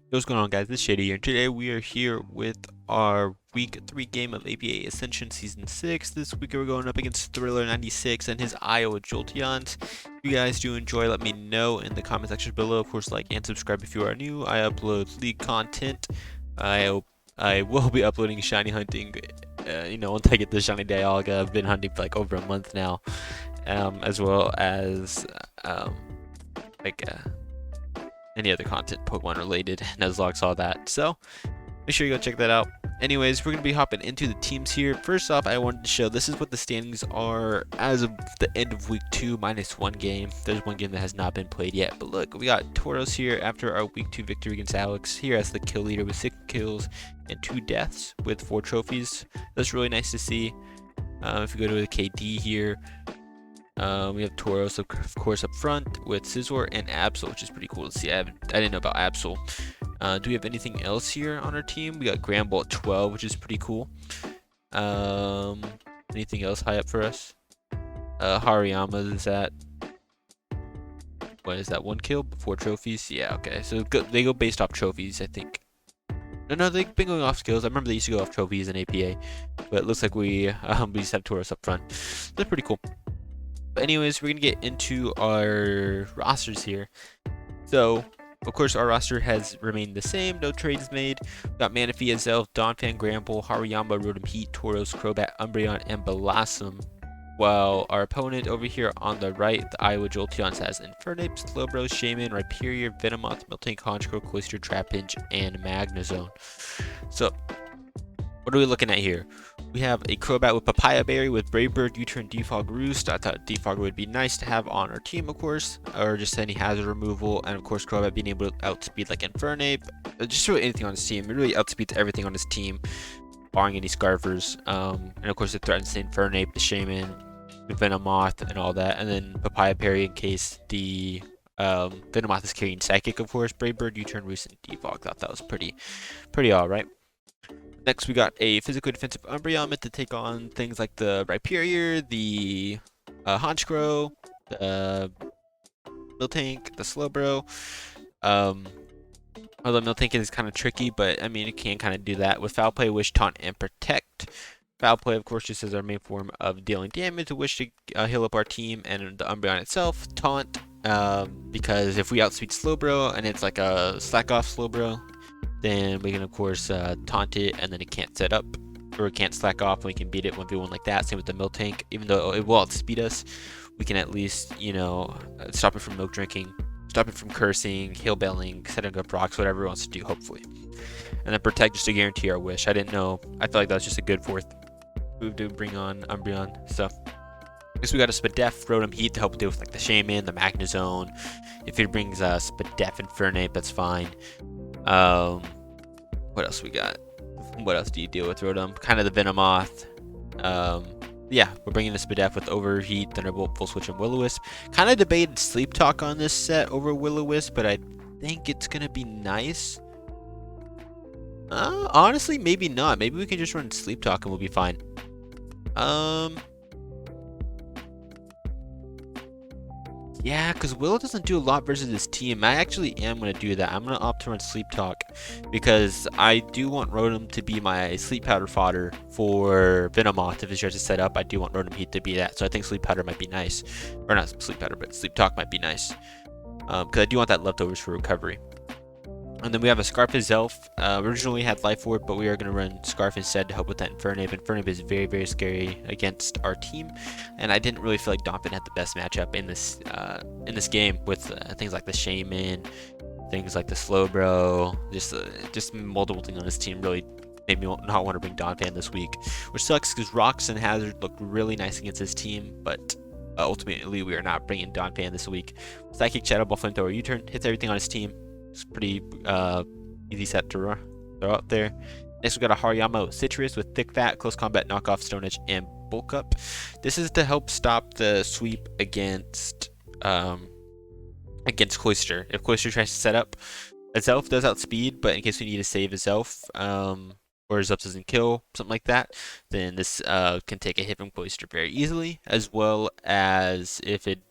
What's going on, guys? This is Shady here, and today we are here with our Week 3 game of APA Ascension Season 6. This week we're going up against Thriller96 and his Iowa Jolteons. If you guys do enjoy, let me know in the comment section below. Of course, like and subscribe if you are new. I upload league content. I will be uploading shiny hunting, once I get the shiny Dialga. I've been hunting for like over a month now, as well as, like, any other content Pokemon related. Nuzlocke saw that, so make sure you go check that out. Anyways, we're going to be hopping into the teams here. First off, I wanted to show this is what the standings are as of the end of week 2 minus one game. There's one game that has not been played yet, but look, we got Tauros here after our week 2 victory against Alex here as the kill leader with 6 kills and 2 deaths with 4 trophies. That's really nice to see. If you go to the KD here, we have Tauros, of course, up front with Scizor and Absol, which is pretty cool to see. I didn't know about Absol. Do we have anything else here on our team? We got Granbull at 12, which is pretty cool. Anything else high up for us? Hariyama is at, what is that, 1 kill, 4 trophies? Yeah, okay. So they go based off trophies, I think. No, they've been going off skills. I remember they used to go off trophies in APA, but it looks like we just have Tauros up front. That's pretty cool. But anyways, we're gonna get into our rosters here. So, of course, our roster has remained the same. No trades made. We've got Manaphy, Azelf, Donphan, Gramble, Hariyama, Rotom Heat, Tauros, Crobat, Umbreon, and Blossom. While our opponent over here on the right, the Iowa Jolteons, has Infernape, Slowbro, Shaman, Rhyperior, Venomoth, Miltank, Honchkrow, Cloyster, Trapinch, and Magnezone. So, what are we looking at here? We have a Crobat with Papaya Berry, with Brave Bird, U-Turn, Defog, Roost. I thought Defog would be nice to have on our team, of course, or just any hazard removal, and of course Crobat being able to outspeed like Infernape, just really anything on his team. It really outspeeds everything on his team, barring any Scarfers, and of course it threatens the Infernape, the Shaman, the Venomoth, and all that, and then Papaya Berry in case the Venomoth is carrying Psychic, of course. Brave Bird, U-Turn, Roost, and Defog. Thought that was pretty alright. Next, we got a physically defensive Umbreon meant to take on things like the Rhyperior, the Honchkrow, the Miltank, the Slowbro. Although Miltank is kind of tricky, but I mean, it can kind of do that with Foul Play, Wish, Taunt, and Protect. Foul Play, of course, just is our main form of dealing damage. Wish to heal up our team, and the Umbreon itself. Taunt, because if we outspeed Slowbro and it's like a slack off Slowbro, then we can of course taunt it, and then it can't set up, or it can't slack off, and we can beat it 1v1 like that. Same with the Miltank. Even though it will outspeed us, we can at least, stop it from milk drinking, stop it from cursing, heal belling, setting up rocks, whatever it wants to do, hopefully. And then Protect just to guarantee our wish. I didn't know. I feel like that was just a good fourth move to bring on Umbreon. So guess we got a Spadef, Rotom Heat to help deal with like the Shaman, the Magnezone. If it brings Spadef and Infernape, that's fine. What else we got? What else do you deal with, Rotom? Kind of the Venomoth. Yeah, we're bringing the Spadef with Overheat, Thunderbolt, Full Switch, and Will-O-Wisp. Kind of debated Sleep Talk on this set over Will-O-Wisp, but I think it's gonna be nice. Honestly, maybe not. Maybe we can just run Sleep Talk and we'll be fine. Yeah, because Willow doesn't do a lot versus his team. I actually am going to do that. I'm going to opt to run Sleep Talk because I do want Rotom to be my Sleep Powder fodder for Venomoth. If it tries to set up, I do want Rotom Heat to be that. So I think Sleep Powder might be nice. Or not Sleep Powder, but Sleep Talk might be nice. Because I do want that leftovers for recovery. And then we have a Scarf Elf. Originally had Life Orb, but we are going to run Scarf instead to help with that Infernape. Infernape is very, very scary against our team, and I didn't really feel like Donphan had the best matchup in this game with things like the Shaman, things like the Slowbro, just multiple things on his team really made me not want to bring Donphan this week, which sucks because Rocks and Hazard looked really nice against his team, but ultimately we are not bringing Donphan this week. Psychic, Shadow Ball, Flamethrower, U-Turn hits everything on his team. It's pretty easy set to throw out there. Next, we got a Hariyama Citrus with Thick Fat, Close Combat, Knockoff, Stone Edge, and Bulk Up. This is to help stop the sweep against Cloyster. If Cloyster tries to set up, Azelf does outspeed, but in case we need to save Azelf, or Azelf doesn't kill, something like that, then this can take a hit from Cloyster very easily, as well as if it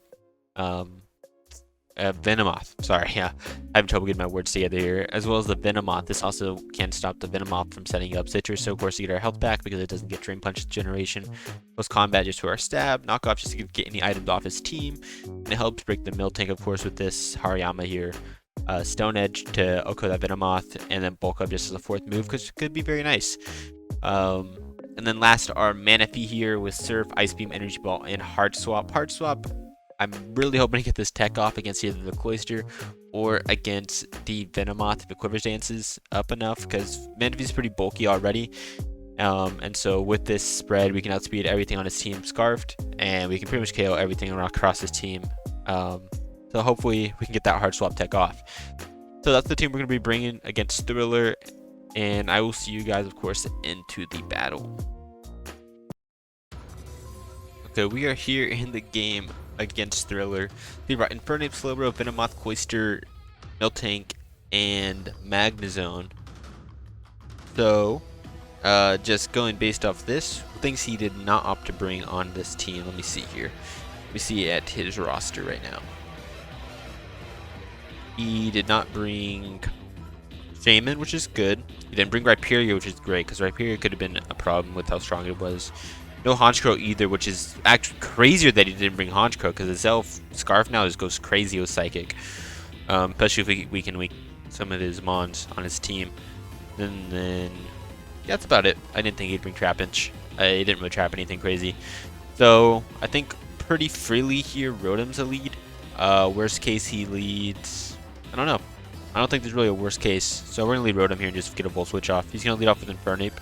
Venomoth. Sorry, yeah, I have trouble getting my words together here. As well as the Venomoth. This also can stop the Venomoth from setting up Citrus. So of course, you get our health back because it doesn't get Drain Punch generation. Close combat just to our stab. Knock off just to get any items off his team. And it helps break the Miltank, of course, with this Hariyama here. Stone Edge to Oko that Venomoth, and then bulk up just as a fourth move because it could be very nice. And then last are Manaphy here with Surf, Ice Beam, Energy Ball, and Heart Swap. Heart Swap, I'm really hoping to get this tech off against either the Cloister or against the Venomoth if it Quivers Dances up enough, because Manaphy's pretty bulky already. And so with this spread, we can outspeed everything on his team Scarfed, and we can pretty much KO everything across his team. So hopefully we can get that Heart Swap tech off. So that's the team we're going to be bringing against Thriller, and I will see you guys, of course, into the battle. Okay, we are here in the game against Thriller. We brought Infernape, Slowbro, Venomoth, Cloister, Miltank, and Magnezone. So, just going based off this, things he did not opt to bring on this team. Let me see here. Let me see at his roster right now. He did not bring Shaman, which is good. He didn't bring Rhyperior, which is great, because Rhyperior could have been a problem with how strong it was. No Honchkrow either, which is actually crazier that he didn't bring Honchkrow, because his Elf Scarf now just goes crazy with Psychic. Especially if we can weak some of his Mons on his team. And then, yeah, that's about it. I didn't think he'd bring Trapinch. He didn't really trap anything crazy. So, I think pretty freely here, Rotom's a lead. Worst case, he leads... I don't know. I don't think there's really a worst case. So we're going to lead Rotom here and just get a Volt Switch off. He's going to lead off with Infernape.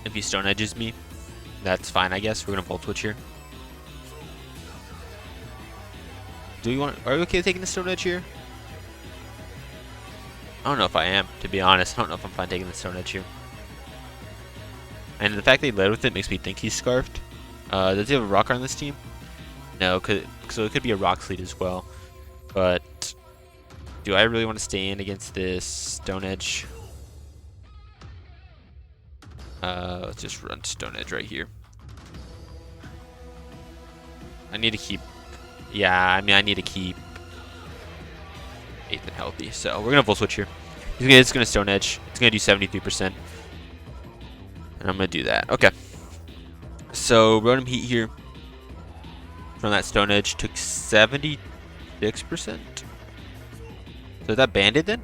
If he Stone Edges me, that's fine, I guess. We're going to Volt Switch here. Are you okay with taking the Stone Edge here? I don't know if I am, to be honest. I don't know if I'm fine taking the Stone Edge here. And the fact that he led with it makes me think he's Scarfed. Does he have a Rocker on this team? No, so it could be a Rock Sleed as well. But do I really want to stay in against this Stone Edge? Let's just run Stone Edge right here. I need to keep... Yeah, I mean, I need to keep Ethan healthy. So we're going to Volt Switch here. It's going to Stone Edge. It's going to do 73%. And I'm going to do that. Okay. So Rotom Heat here from that Stone Edge took 76%. So is that banded then?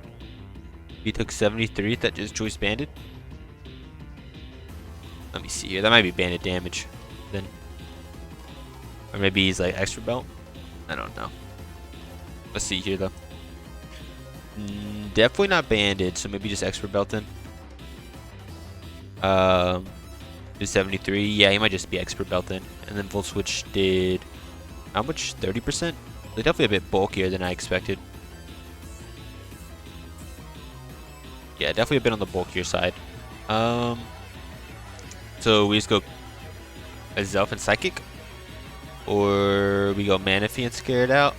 He took 73. That just choice banded. Let me see here. That might be banded damage then. Or maybe he's like extra belt. I don't know. Let's see here though. Definitely not banded, so maybe just extra belt then. Did 73. Yeah, he might just be expert belt then. And then Volt Switch did how much? 30%? They're definitely a bit bulkier than I expected. Yeah, definitely a bit on the bulkier side. So we just go Azelf and Psychic, or we go Manaphy and Scare It Out,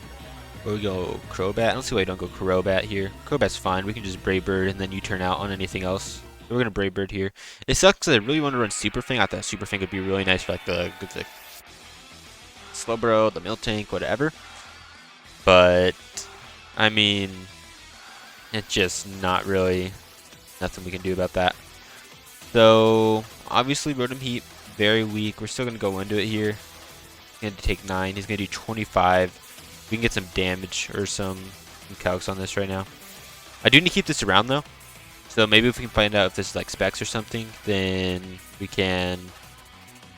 or we go Crobat. I don't see why you don't go Crobat here. Crobat's fine. We can just Brave Bird and then you turn out on anything else. So we're gonna Brave Bird here. It sucks that I really want to run Super Fang. I thought Super Fang would be really nice for like the Slowbro, the Miltank, whatever. But I mean, it's just not really nothing we can do about that. So obviously Rotom Heat very weak. We're still gonna go into it here. He's gonna take 9. He's gonna do 25. We can get some damage or some calcs on this right now. I do need to keep this around though. So maybe if we can find out if this is like specs or something, then we can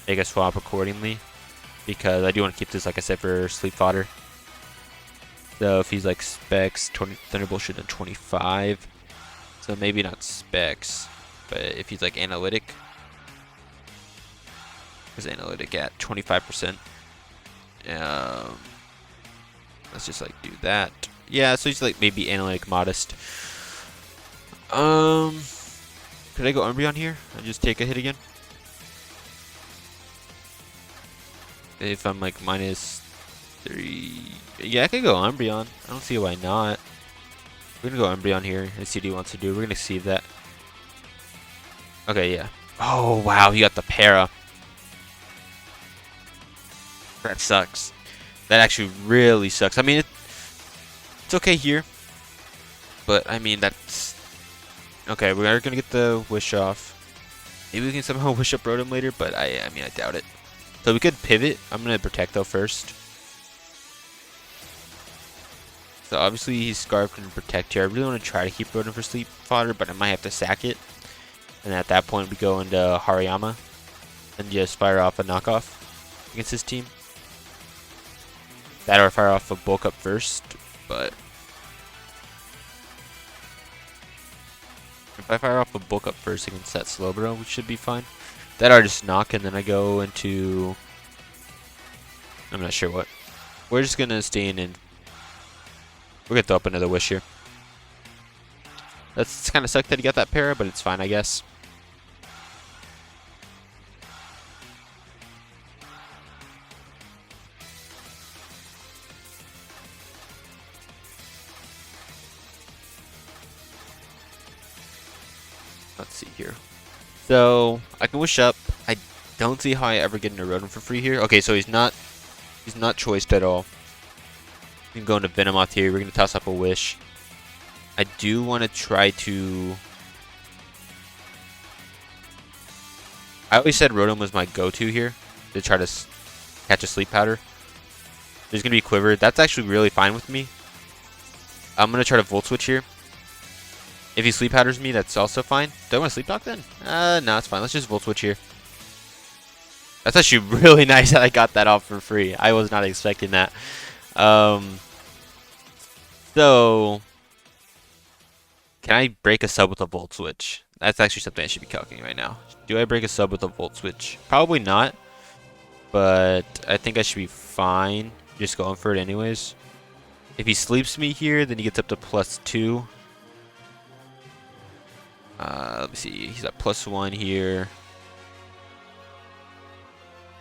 make a swap accordingly. Because I do want to keep this, like I said, for sleep fodder. So if he's like specs, Thunderbolt should have 25. So maybe not specs, but if he's like analytic, where's analytic at? 25%. Let's just like do that. Yeah, so he's like maybe analytic modest. Could I go Umbreon here and just take a hit again? If I'm like -3, yeah, I could go Umbreon. I don't see why not. We're gonna go Umbreon here and see what he wants to do. We're gonna save that. Okay, yeah. Oh wow, he got the para. That sucks. That actually really sucks. I mean, it's okay here, but I mean, that's... Okay, we are going to get the wish off. Maybe we can somehow wish up Rotom later, but I mean, I doubt it. So we could pivot. I'm going to protect, though, first. So obviously, he's Scarf and protect here. I really want to try to keep Rotom for sleep fodder, but I might have to sack it. And at that point, we go into Hariyama and just fire off a knockoff against his team. That or fire off a bulk up first, but if I fire off a bulk up first against that Slowbro, we should be fine. That or just knock, and then I go into... I'm not sure what. We're just going to stay in and... We're going to throw up another wish here. That's kind of sucked that he got that para, but it's fine, I guess. Let's see here. So I can wish up. I don't see how I ever get into Rotom for free here. Okay, so he's not choiced at all. We can go into Venomoth here. We're gonna toss up a wish. I do want to try to... I always said Rotom was my go-to here to try to catch a sleep powder. There's gonna be Quiver. That's actually really fine with me. I'm gonna try to Volt Switch here. If he sleep powders me, that's also fine. Do I want to sleep talk then? No, it's fine. Let's just Volt Switch here. That's actually really nice that I got that off for free. I was not expecting that. So, can I break a sub with a Volt Switch? That's actually something I should be calculating right now. Do I break a sub with a Volt Switch? Probably not. But I think I should be fine. Just going for it anyways. If he sleeps me here, then he gets up to +2. Let me see. He's at +1 here.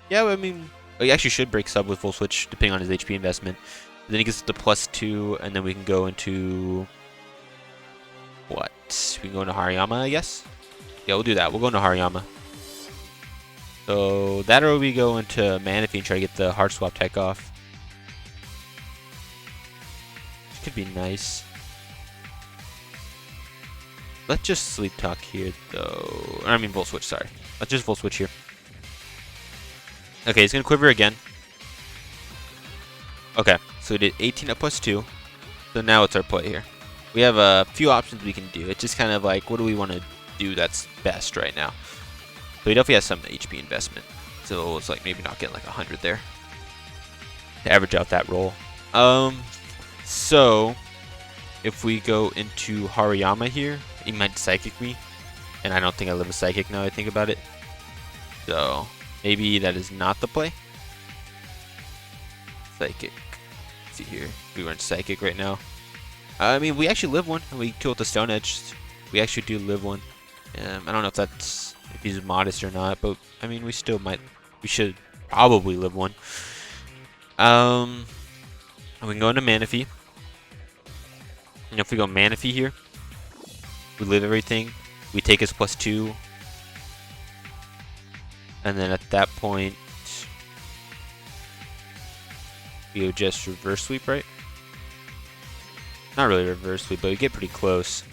Yeah, I mean, he actually should break sub with Full Switch, depending on his HP investment. Then he gets to +2, and then we can go into... What? We can go into Hariyama, I guess? Yeah, we'll do that. We'll go into Hariyama. So, that or we go into Manaphy and try to get the Hard Swap tech off. Which could be nice. Let's just Sleep Talk here, though. I mean, Volt Switch, sorry. Let's just Volt Switch here. Okay, he's going to Quiver again. Okay, so we did 18 at +2. So now it's our play here. We have a few options we can do. It's just kind of like, what do we want to do that's best right now? So he definitely has some HP investment. So it's like maybe not getting like 100 there to average out that roll. So if we go into Hariyama here, he might Psychic me. And I don't think I live a Psychic now I think about it. So maybe that is not the play. Psychic. Let's see here. We run Psychic right now. I mean, we actually live one. We kill with the Stone Edge. We actually do live one. I don't know if he's modest or not, but I mean, we should probably live one. We can go into Manaphy. And if we go Manaphy here, we live everything. We take his +2. And then at that point, we would just reverse sweep, right? Not really reverse sweep, but we get pretty close.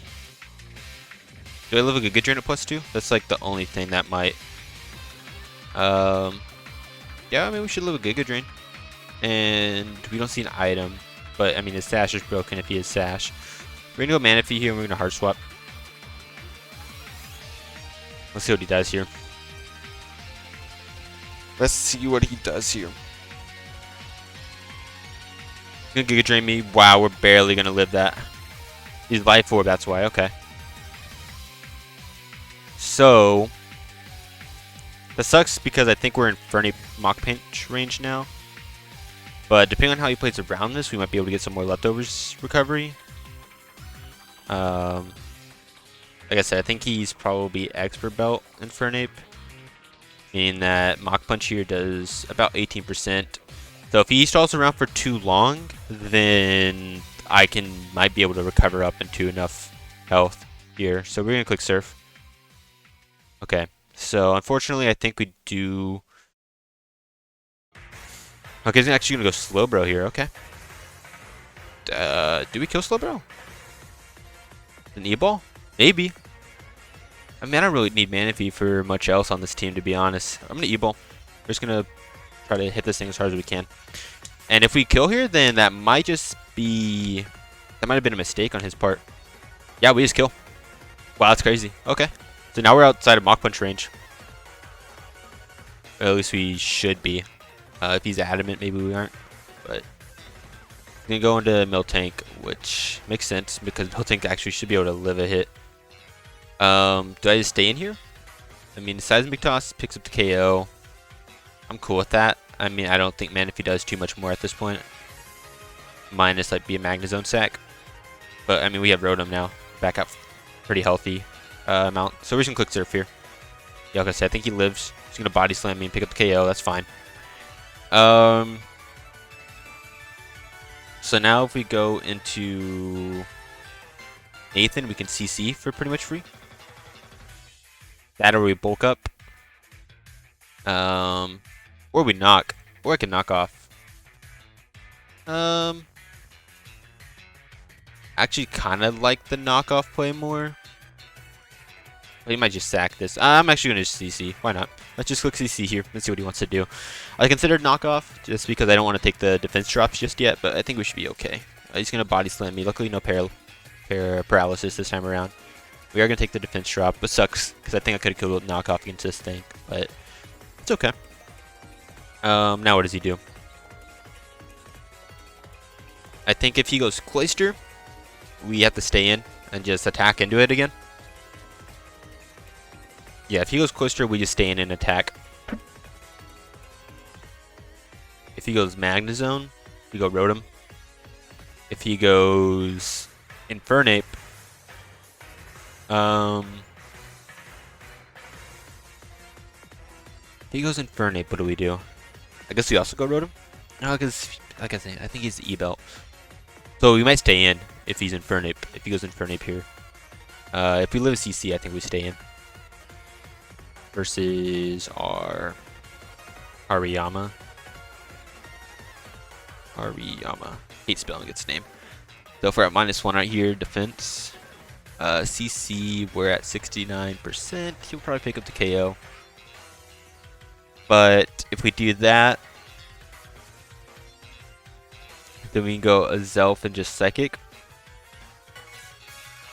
Do I live a good drain at +2? That's like the only thing that might. Yeah, I mean, we should live a good drain. And we don't see an item. But, I mean, his Sash is broken if he has Sash. We're going to go Manaphy here and we're going to Hard Swap. Let's see what he does here. Let's see what he does here. He's going to Giga Drain me. Wow, we're barely going to live that. He's Life Orb, that's why. Okay. So, that sucks because I think we're in Fernie Mach Punch range now. But depending on how he plays around this, we might be able to get some more leftovers recovery. Like I said, I think he's probably Expert Belt in Fernape. Meaning that Mach Punch here does about 18%. So if he stalls around for too long, then I might be able to recover up into enough health here. So we're going to click Surf. Okay, so unfortunately I think we do... Okay, he's actually gonna go slow bro here. Okay. Do we kill slow bro? An E-ball? Maybe. I mean, I don't really need Manaphy for much else on this team, to be honest. I'm gonna E-ball. We're just gonna try to hit this thing as hard as we can. And if we kill here, then that might just be... That might have been a mistake on his part. Yeah, we just kill. Wow, that's crazy. Okay. So now we're outside of Mach Punch range. Or at least we should be. If he's adamant, maybe we aren't. But we're going to go into Miltank, which makes sense because Miltank actually should be able to live a hit. Do I just stay in here? I mean, Seismic Toss picks up the KO. I'm cool with that. I mean, I don't think Manaphy does too much more at this point. Minus, like, be a Magnezone sack. But, I mean, we have Rotom now. Back up pretty healthy amount. So we're just going to click Surf here. Yeah, like I said, I think he lives. He's going to Body Slam me and pick up the KO. That's fine. So now if we go into Nathan, we can CC for pretty much free. That or we bulk up. Or we knock. Or I can knock off. Actually kind of like the knockoff play more. Well, he might just sack this. I'm actually going to just CC. Why not? Let's just click CC here. Let's see what he wants to do. I considered knockoff just because I don't want to take the defense drops just yet, but I think we should be okay. He's going to body slam me. Luckily, no paralysis this time around. We are going to take the defense drop, but sucks because I think I could have killed a knockoff against this thing, but it's okay. Now what does he do? I think if he goes Cloyster, we have to stay in and just attack into it again. Yeah, if he goes Cloyster, we just stay in and attack. If he goes Magnezone, we go Rotom. If he goes Infernape, if he goes Infernape, what do we do? I guess we also go Rotom? No, because, like I said, I think he's E-Belt. So we might stay in if he's Infernape, if he goes Infernape here. If we live CC, I think we stay in. Versus our Hariyama. Hate spelling its name. So if we're at -1 right here, defense. CC, we're at 69%. He'll probably pick up the KO. But if we do that, then we can go Azelf and just Psychic.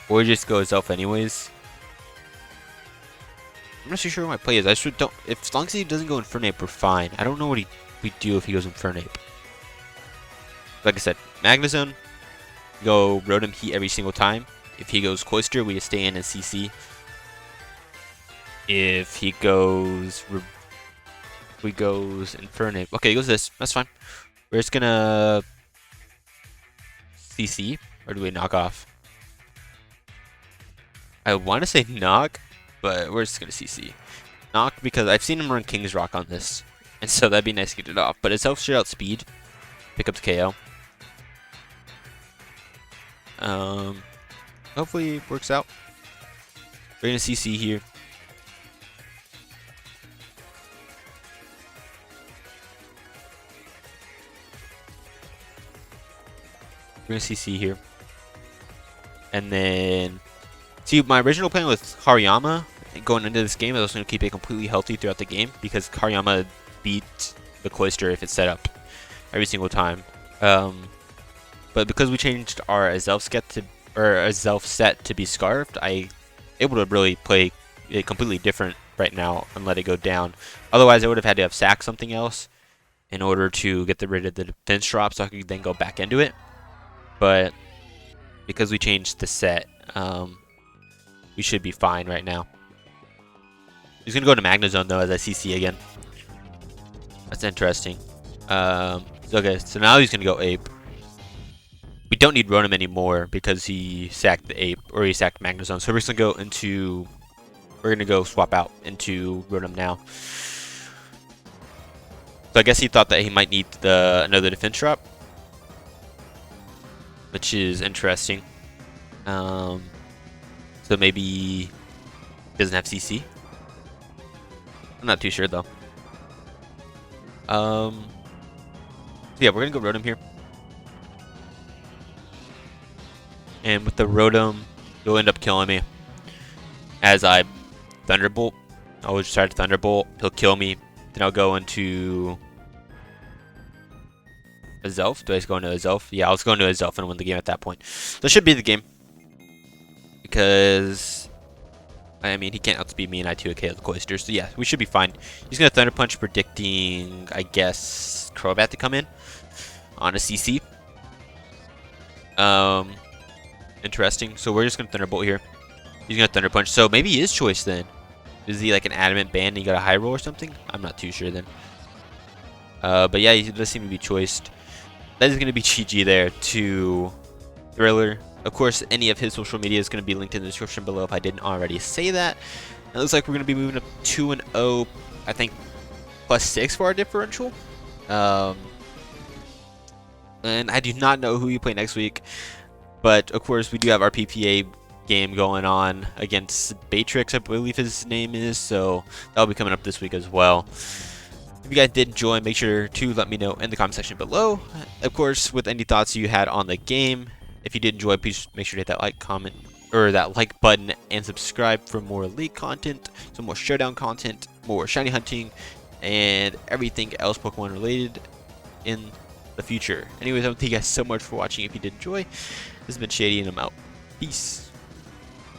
Or just go Azelf anyways. I'm not too sure what my play is. I should don't. If as long as he doesn't go Infernape, we're fine. I don't know what we do if he goes Infernape. Like I said, Magnezone, go Rotom Heat every single time. If he goes Cloyster, we just stay in and CC. If he goes Infernape, okay, he goes this. That's fine. We're just gonna CC, or do we knock off? I want to say knock, but we're just gonna CC. Knock because I've seen him run King's Rock on this, and so that'd be nice to get it off. But it's helps share out speed, pick up the KO. Hopefully it works out. We're gonna CC here. We're gonna CC here, and then see my original plan with Hariyama going into this game. I was gonna keep it completely healthy throughout the game because Hariyama beat the Cloyster if it's set up every single time. But because we changed our Azelf set to be Scarfed, I able to really play it completely different right now and let it go down. Otherwise, I would have had to have sacked something else in order to get rid of the defense drop, so I could then go back into it. But because we changed the set, we should be fine right now. He's gonna go to Magnezone though as I CC again. That's interesting. Okay, so now he's gonna go Ape. We don't need Rotom anymore because he sacked the Ape, or he sacked Magnezone. So we're just gonna go swap out into Rotom now. So I guess he thought that he might need another defense drop, which is interesting. So maybe he doesn't have CC. I'm not too sure though. So yeah, we're gonna go Rotom here. And with the Rotom, you'll end up killing me. As I Thunderbolt. I'll just try to Thunderbolt. He'll kill me. Then I'll go into a Zelf. Do I just go into a Zelf? Yeah, I'll just go into a Zelf and win the game at that point. So that should be the game. Because, I mean, he can't outspeed me and I 2K the Cloister. So yeah, we should be fine. He's going to Thunder Punch, predicting, I guess, Crobat to come in on a CC. Interesting. So we're just going to Thunderbolt here. He's going to Thunder Punch. So maybe he is Choice then. Is he like an adamant ban and he got a high roll or something? I'm not too sure then. But yeah, he does seem to be choiced. That is going to be GG there to Thriller. Of course, any of his social media is going to be linked in the description below if I didn't already say that. It looks like we're going to be moving up 2-0, I think, +6 for our differential. And I do not know who you play next week. But, of course, we do have our PPA game going on against Batrix, I believe his name is. So, that'll be coming up this week as well. If you guys did enjoy, make sure to let me know in the comment section below. Of course, with any thoughts you had on the game. If you did enjoy, please make sure to hit that like button and subscribe for more League content, some more Showdown content, more shiny hunting, and everything else Pokemon related in the future. Anyways, I want to thank you guys so much for watching. If you did enjoy, this has been Shady and I'm out. Peace.